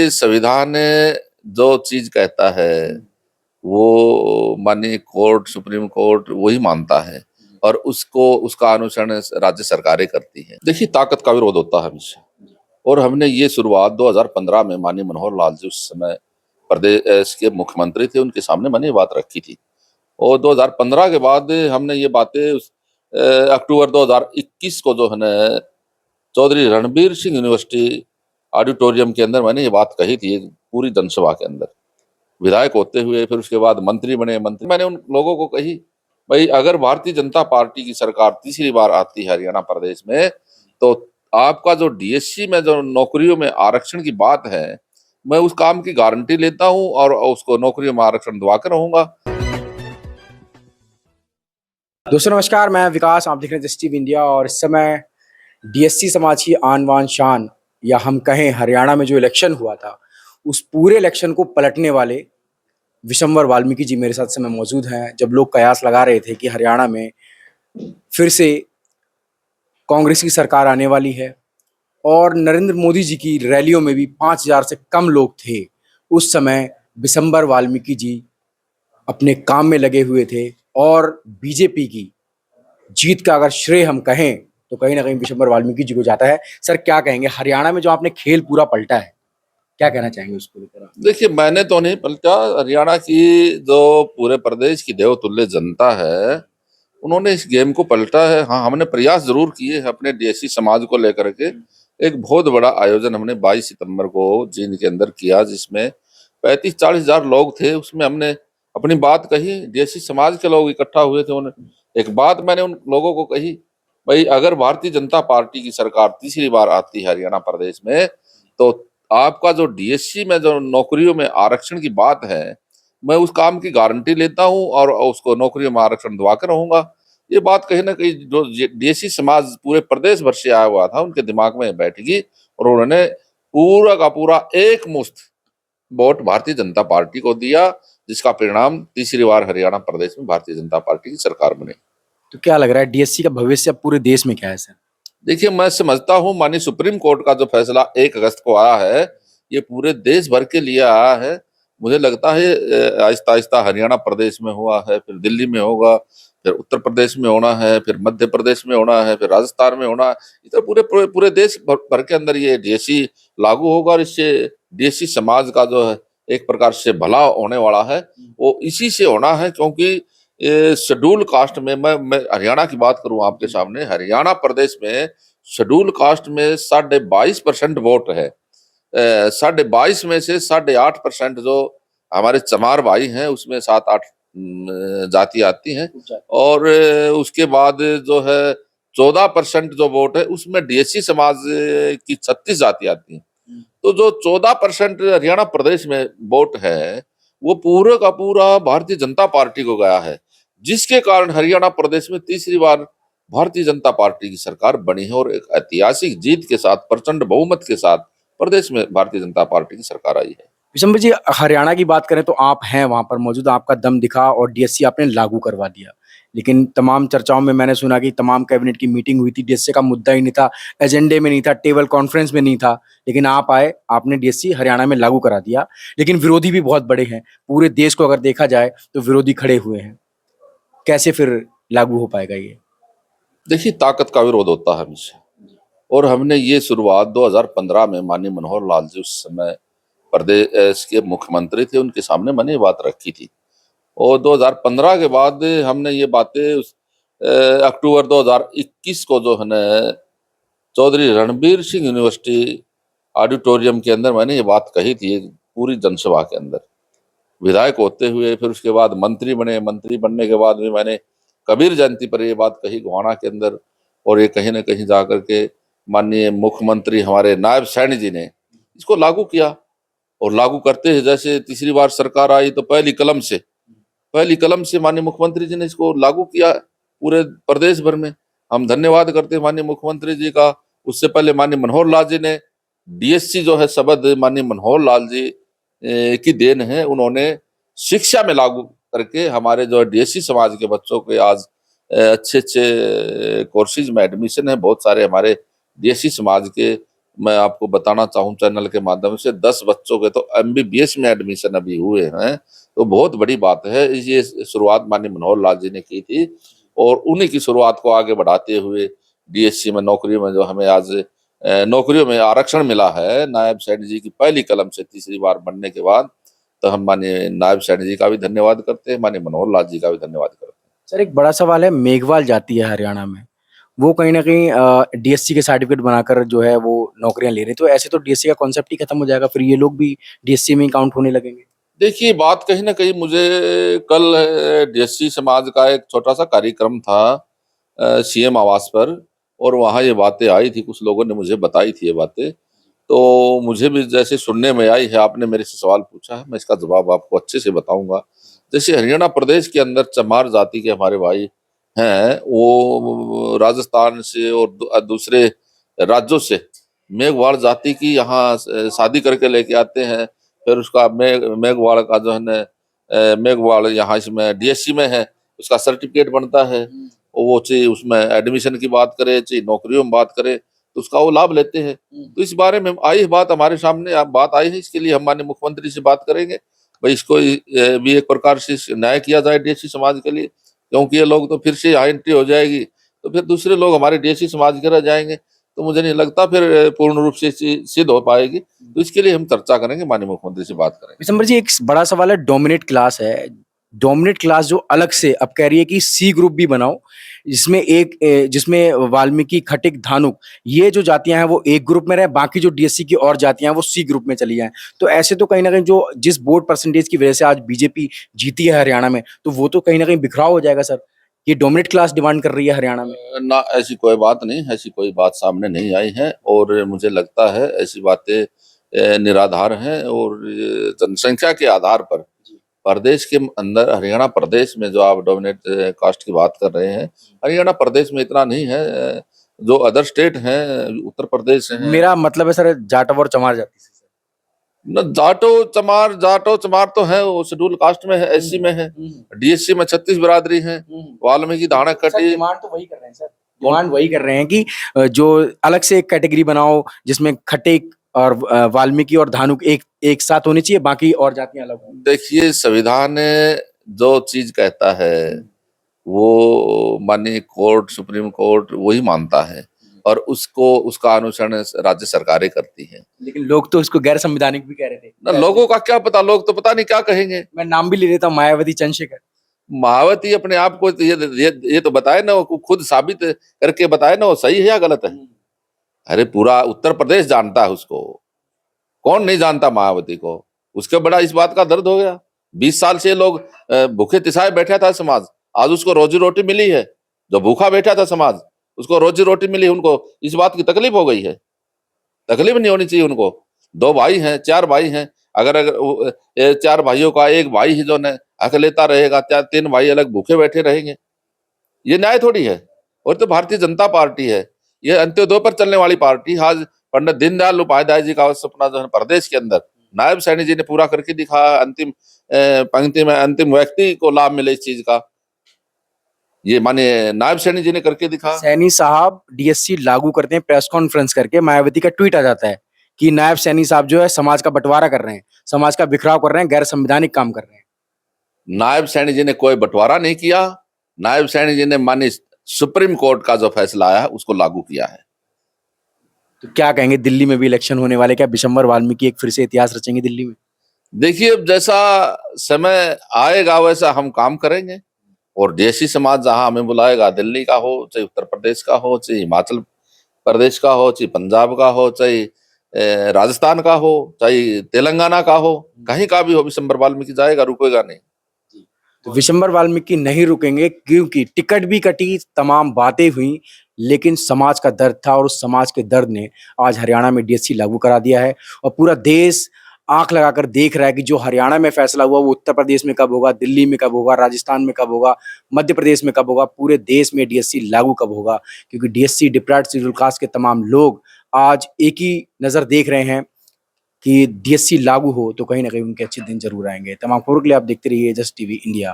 संविधान जो चीज कहता है वो माननीय कोर्ट, सुप्रीम कोर्ट वही मानता है और उसको उसका अनुसरण राज्य सरकारें करती हैं। देखिए, ताकत का विरोध होता है हमेशा और हमने ये शुरुआत 2015 में माननीय मनोहर लाल जी उस समय प्रदेश के मुख्यमंत्री थे, उनके सामने मैंने ये बात रखी थी और 2015 के बाद हमने ये बातें अक्टूबर 2021 को जो है ना चौधरी रणबीर सिंह यूनिवर्सिटी ऑडिटोरियम के अंदर मैंने ये बात कही थी एक पूरी जनसभा के अंदर, विधायक होते हुए फिर उसके बाद मंत्री बने। मैंने उन लोगों को कही, भाई अगर भारतीय जनता पार्टी की सरकार तीसरी बार आती है हरियाणा प्रदेश में तो आपका जो डीएससी में जो नौकरियों में आरक्षण की बात है, मैं उस काम की गारंटी लेता हूं और उसको नौकरियों में आरक्षण दिवा कर रहूंगा। दोस्तों नमस्कार, मैं विकास, आप देख रहे हैं जस्ट टीवी इंडिया। और इस समय डीएससी समाज की आन बान शान, या हम कहें हरियाणा में जो इलेक्शन हुआ था उस पूरे इलेक्शन को पलटने वाले विशंबर वाल्मीकि जी मेरे साथ समय मौजूद हैं। जब लोग कयास लगा रहे थे कि हरियाणा में फिर से कांग्रेस की सरकार आने वाली है और नरेंद्र मोदी जी की रैलियों में भी 5,000 से कम लोग थे, उस समय विशंबर वाल्मीकि जी अपने काम में लगे हुए थे और बीजेपी की जीत का अगर श्रेय हम कहें तो कहीं ना कहीं विशंबर वाल्मीकि जी को जाता है। सर, क्या कहेंगे हरियाणा में जो आपने खेल पूरा पलटा है, क्या कहना चाहेंगे उसको लेकर आप? देखिए, मैंने तो नहीं पलटा, हरियाणा की जो पूरे प्रदेश की देवतुल्य जनता है उन्होंने इस गेम को पलटा है। हाँ, हमने प्रयास जरूर किए हैं अपने डीएससी समाज को लेकर के। एक बहुत बड़ा आयोजन हमने 22 सितंबर को जींद के अंदर किया, जिसमें 35-40 हजार लोग थे। उसमें हमने अपनी बात कही, डीएससी समाज के लोग इकट्ठा हुए थे। उन्हें एक बात मैंने उन लोगों को कही, भाई अगर भारतीय जनता पार्टी की सरकार तीसरी बार आती है हरियाणा प्रदेश में तो आपका जो डीएससी में जो नौकरियों में आरक्षण की बात है, मैं उस काम की गारंटी लेता हूं और उसको नौकरियों में आरक्षण दिवा कर रहूंगा। ये बात कहीं ना कहीं जो डीएससी समाज पूरे प्रदेश भर से आया हुआ था उनके दिमाग में बैठेगी और उन्होंने पूरा का पूरा एक मुश्त वोट भारतीय जनता पार्टी को दिया, जिसका परिणाम तीसरी बार हरियाणा प्रदेश में भारतीय जनता पार्टी की सरकार बनी। तो क्या लग रहा है डीएससी का भविष्य अब पूरे देश में क्या है सर? देखिए, मैं समझता हूँ माननीय सुप्रीम कोर्ट का जो फैसला 1 अगस्त को आया है, ये पूरे देश भर के लिए आया है। मुझे लगता है आहिस्ता आहिस्ता हरियाणा प्रदेश में हुआ है, फिर दिल्ली में होगा, फिर उत्तर प्रदेश में होना है, फिर मध्य प्रदेश में होना है, फिर राजस्थान में होना है। इस तरह पूरे पूरे पूरे देश भर के अंदर ये डीएससी लागू होगा और इससे डीएससी समाज का जो है एक प्रकार से भला होने वाला है, वो इसी से होना है। क्योंकि शेड्यूल कास्ट में मैं हरियाणा की बात करूं आपके सामने, हरियाणा प्रदेश में शेड्यूल कास्ट में 22.5% वोट है। 22.5 में से 8.5% जो हमारे चमार भाई हैं उसमें 7-8 जाति आती हैं और उसके बाद जो है 14% जो वोट है उसमें डीएससी समाज की 36 जाति आती हैं। तो जो 14% हरियाणा प्रदेश में वोट है वो पूरे का पूरा भारतीय जनता पार्टी को गया है, जिसके कारण हरियाणा प्रदेश में तीसरी बार भारतीय जनता पार्टी की सरकार बनी है और एक ऐतिहासिक जीत के साथ, प्रचंड बहुमत के साथ प्रदेश में भारतीय जनता पार्टी की सरकार आई है। विशंबर जी, हरियाणा की बात करें तो आप हैं वहां पर मौजूद, आपका दम दिखा और डीएससी आपने लागू करवा दिया। लेकिन तमाम चर्चाओं में मैंने सुना कि तमाम कैबिनेट की मीटिंग हुई थी, डीएससी का मुद्दा ही नहीं था, एजेंडे में नहीं था, टेबल कॉन्फ्रेंस में नहीं था, लेकिन आप आए, आपने डीएससी हरियाणा में लागू करा दिया। लेकिन विरोधी भी बहुत बड़े हैं, पूरे देश को अगर देखा जाए तो विरोधी खड़े हुए हैं। कैसे फिर लागू हो पाएगा ये? देखिए, ताकत का विरोध होता है हमेशा और हमने ये शुरुआत 2015 में माननीय मनोहर लाल जी उस समय प्रदेश के मुख्यमंत्री थे, उनके सामने मैंने ये बात रखी थी और 2015 के बाद हमने ये बातें अक्टूबर 2021 को जो है ना चौधरी रणबीर सिंह यूनिवर्सिटी ऑडिटोरियम के अंदर मैंने ये बात कही थी एक पूरी जनसभा के अंदर, विधायक होते हुए फिर उसके बाद मंत्री बने। मंत्री बनने के बाद भी मैंने कबीर जयंती पर ये बात कही गोहाना के अंदर और ये कहीं ना कहीं जाकर के माननीय मुख्यमंत्री हमारे नायब सैनी जी ने इसको लागू किया और लागू करते ही जैसे तीसरी बार सरकार आई तो पहली कलम से माननीय मुख्यमंत्री जी ने इसको लागू किया पूरे प्रदेश भर में। हम धन्यवाद करते हैं माननीय मुख्यमंत्री जी का। उससे पहले माननीय मनोहर लाल जी ने डीएससी जो है शब्द माननीय मनोहर लाल जी की देन है, उन्होंने शिक्षा में लागू करके हमारे जो डीएससी समाज के बच्चों के आज अच्छे अच्छे कोर्सेज में एडमिशन है। बहुत सारे हमारे डीएससी समाज के मैं आपको बताना चाहूँ चैनल के माध्यम से, 10 बच्चों के तो एमबीबीएस में एडमिशन अभी हुए हैं, तो बहुत बड़ी बात है। ये शुरुआत माननीय मनोहर लाल जी ने की थी और उन्हीं की शुरुआत को आगे बढ़ाते हुए डीएससी में नौकरियों में जो हमें आज नौकरियों में आरक्षण मिला है, नायब सैनी जी की पहली कलम से तीसरी बार बनने के बाद, तो हम माननीय नायब सैनी जी का भी धन्यवाद करते हैं, माननीय मनोहर लाल जी का भी धन्यवाद करते हैं। सर एक बड़ा सवाल है, मेघवाल जाति है हरियाणा में, वो कहीं ना कहीं डीएससी के सर्टिफिकेट बनाकर जो है वो नौकरियां ले रहे हैं, तो ऐसे तो डीएससी का कॉन्सेप्ट ही खत्म हो जाएगा, फिर ये लोग भी डीएससी में ही काउंट होने लगेंगे। देखिए, बात कहीं न कहीं मुझे कल डीएससी समाज का एक छोटा-सा कार्यक्रम था सीएम आवास पर, और वहाँ ये बातें आई थी, कुछ लोगों ने मुझे बताई थी ये बातें। तो मुझे भी जैसे सुनने में आई है, आपने मेरे से सवाल पूछा है, मैं इसका जवाब आपको अच्छे से बताऊँगा। जैसे हरियाणा प्रदेश के अंदर चमार जाति के हमारे भाई हैं, वो राजस्थान से और दूसरे राज्यों से मेघवाल जाति की यहाँ शादी करके लेके आते हैं। फिर उसका मेघवाल का जो है ना मेघवाल यहाँ इसमें डीएससी में है, उसका सर्टिफिकेट बनता है। और वो चाहे उसमें एडमिशन की बात करे, चाहे नौकरियों में बात करे, तो उसका वो लाभ लेते हैं। तो इस बारे में आई बात हमारे सामने, अब बात आई है, इसके लिए हम माननीय मुख्यमंत्री से बात करेंगे। भाई इसको भी एक प्रकार से न्याय किया जाए डीएससी समाज के लिए, क्योंकि ये लोग तो फिर से यहाँ एंट्री हो जाएगी, तो फिर दूसरे लोग हमारे डीएससी समाज के रह जाएंगे, तो मुझे नहीं लगता फिर पूर्ण रूप से सिद्ध हो पाएगी। तो इसके लिए हम चर्चा करेंगे, माननीय मुख्यमंत्री से बात करेंगे। विशंबर जी एक बड़ा सवाल है, डोमिनेट क्लास है, डोमिनेट क्लास जो अलग से अब कह रही है कि सी ग्रुप भी बनाओ, जिसमें वाल्मीकि, खटिक, धानुक, ये जो जातियां हैं वो एक ग्रुप में रहे, बाकी जो डीएससी की और जातियां हैं वो सी ग्रुप में चली जाएं। तो ऐसे तो कहीं ना कहीं जो जिस वोट परसेंटेज की वजह से आज बीजेपी जीती है हरियाणा में, तो वो तो कहीं ना कहीं बिखराव हो जाएगा सर। ये डोमिनेट क्लास डिमांड कर रही है हरियाणा में। ना, ऐसी कोई बात नहीं, ऐसी कोई बात सामने नहीं आई है, और मुझे लगता है ऐसी बातें निराधार हैं, और जनसंख्या के आधार पर प्रदेश के अंदर, हरियाणा प्रदेश में जो आप डोमिनेट कास्ट की बात कर रहे हैं, हरियाणा प्रदेश में इतना नहीं है। जो अदर स्टेट हैं, उत्तर प्रदेश है। मेरा मतलब है सर जाटव और चमार जाति से। न जाटो चमार तो है, वो शेड्यूल कास्ट में है, एससी में है। डीएससी में 36 बिरादरी है, वाल्मीकि, धानक, कटी। डिमांड तो वही कर रहे हैं सर, डिमांड वही कर रहे हैं कि जो अलग से एक कैटेगरी बनाओ जिसमें खटिक और वाल्मीकि और धानुक एक एक साथ होनी चाहिए, बाकी और जातियां अलग हों। देखिए, संविधान जो चीज कहता है वो माननीय कोर्ट, सुप्रीम कोर्ट वही मानता है, और उसका अनुसरण राज्य सरकारें करती हैं। लेकिन लोग तो इसको गैर संवैधानिक भी कह रहे थे। ना, लोगों का क्या पता, लोग तो पता नहीं क्या कहेंगे। मैं नाम भी ले लेता हूँ, मायावती, चंद्रशेखर। मायावती अपने आप को ये तो बताए ना, वो खुद साबित करके बताए ना, वो सही है या गलत है। अरे पूरा उत्तर प्रदेश जानता है उसको, कौन नहीं जानता मायावती को। उसके बड़ा इस बात का दर्द हो गया, 20 साल से लोग भूखे तिसाए बैठा था समाज, आज उसको रोजी रोटी मिली है। जो भूखा बैठा था समाज, उसको रोजी रोटी मिली, उनको इस बात की तकलीफ हो गई है। तकलीफ नहीं होनी चाहिए उनको। 2 भाई हैं, 4 भाई हैं, अगर 4 भाइयों का एक भाई ही जो न हक लेता रहेगा, 3 भाई अलग भूखे बैठे रहेंगे, ये न्याय थोड़ी है। और तो भारतीय जनता पार्टी है, ये अंत्योदय पर चलने वाली पार्टी। आज पंडित दीनदयाल उपाध्याय जी का सपना जो है प्रदेश के अंदर नायब सैनी जी ने पूरा करके दिखाया। अंतिम पंक्ति में अंतिम व्यक्ति को लाभ मिले इस चीज का, ये माने नायब सैनी जी ने करके दिखा। सैनी साहब डीएससी लागू करते हैं, प्रेस कॉन्फ्रेंस करके मायावती का ट्वीट आ जाता है कि नायब सैनी साहब जो है समाज का बंटवारा कर रहे हैं, समाज का बिखराव कर रहे हैं, गैर संवैधानिक काम कर रहे हैं। नायब सैनी जी ने कोई बंटवारा नहीं किया, नायब सैनी जी ने मानी सुप्रीम कोर्ट का जो फैसला आया उसको लागू किया है। तो क्या कहेंगे, दिल्ली में भी इलेक्शन होने वाले, क्या विशंबर वाल्मीकि एक फिर से इतिहास रचेंगे दिल्ली में? देखिए, अब जैसा समय आएगा वैसा हम काम करेंगे, और डीएससी समाज जहां हमें बुलाएगा, दिल्ली का हो, चाहे उत्तर प्रदेश का हो, चाहे हिमाचल प्रदेश का हो, चाहे पंजाब का हो, चाहे राजस्थान का हो, चाहे तेलंगाना का हो, कहीं का भी हो, विशंबर वाल्मीकि जाएगा, रुकेगा नहीं। तो विशंबर वाल्मीकि नहीं रुकेंगे, क्योंकि टिकट भी कटी, तमाम बातें हुई, लेकिन समाज का दर्द था, और उस समाज के दर्द ने आज हरियाणा में डीएससी लागू करा दिया है। और पूरा देश आंख लगाकर देख रहा है कि जो हरियाणा में फैसला हुआ वो उत्तर प्रदेश में कब होगा, दिल्ली में कब होगा, राजस्थान में कब होगा, मध्य प्रदेश में कब होगा, पूरे देश में डीएससी लागू कब होगा। क्योंकि डीएससी, डिप्राइव्ड शेड्यूल कास्ट के तमाम लोग आज एक ही नजर देख रहे हैं कि डीएससी लागू हो तो कहीं ना कहीं उनके अच्छे दिन जरूर आएंगे। तमाम खबरों के लिए आप देखते रहिए जस्ट टीवी इंडिया।